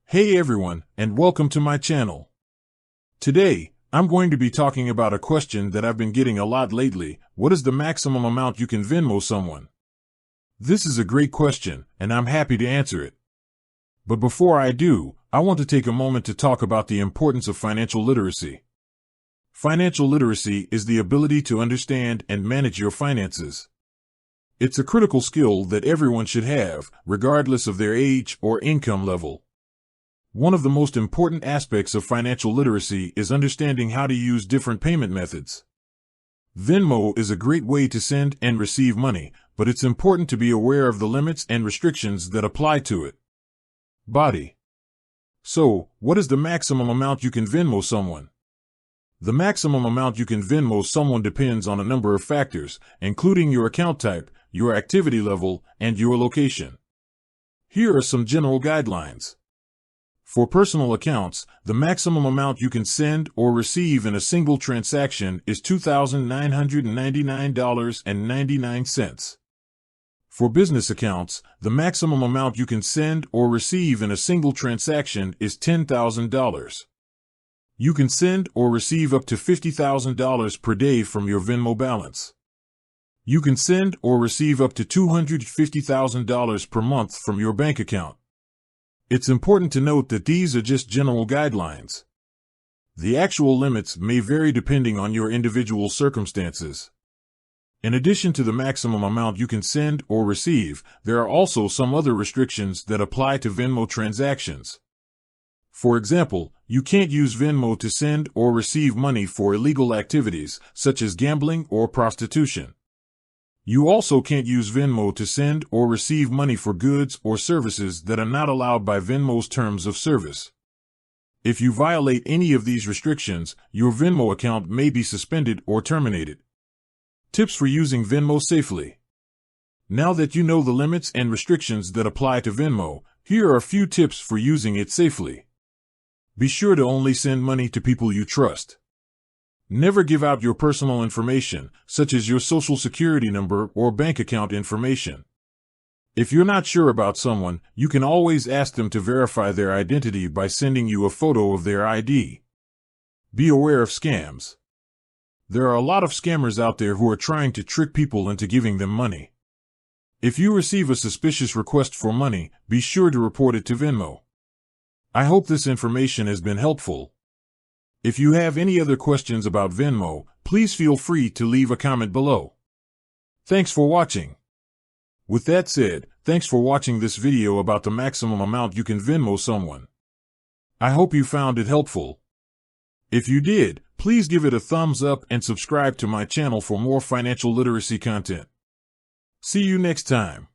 Hey everyone, and welcome to my channel. Today, I'm going to be talking about a question that I've been getting a lot lately. What is the maximum amount you can Venmo someone? This is a great question, and I'm happy to answer it. But before I do, I want to take a moment to talk about the importance of financial literacy. Financial literacy is the ability to understand and manage your finances. It's a critical skill that everyone should have, regardless of their age or income level. One of the most important aspects of financial literacy is understanding how to use different payment methods. Venmo is a great way to send and receive money, but it's important to be aware of the limits and restrictions that apply to it. So, what is the maximum amount you can Venmo someone? The maximum amount you can Venmo someone depends on a number of factors, including your account type, your activity level, and your location. Here are some general guidelines. For personal accounts, the maximum amount you can send or receive in a single transaction is $2,999.99. For business accounts, the maximum amount you can send or receive in a single transaction is $10,000. You can send or receive up to $50,000 per day from your Venmo balance. You can send or receive up to $250,000 per month from your bank account. It's important to note that these are just general guidelines. The actual limits may vary depending on your individual circumstances. In addition to the maximum amount you can send or receive, there are also some other restrictions that apply to Venmo transactions. For example, you can't use Venmo to send or receive money for illegal activities, such as gambling or prostitution. You also can't use Venmo to send or receive money for goods or services that are not allowed by Venmo's terms of service. If you violate any of these restrictions, your Venmo account may be suspended or terminated. Tips for using Venmo safely. Now that you know the limits and restrictions that apply to Venmo, here are a few tips for using it safely. Be sure to only send money to people you trust. Never give out your personal information, such as your social security number or bank account information. If you're not sure about someone, you can always ask them to verify their identity by sending you a photo of their ID. Be aware of scams. There are a lot of scammers out there who are trying to trick people into giving them money. If you receive a suspicious request for money, be sure to report it to Venmo. I hope this information has been helpful. If you have any other questions about Venmo, please feel free to leave a comment below. Thanks for watching. With that said, thanks for watching this video about the maximum amount you can Venmo someone. I hope you found it helpful. If you did, please give it a thumbs up and subscribe to my channel for more financial literacy content. See you next time.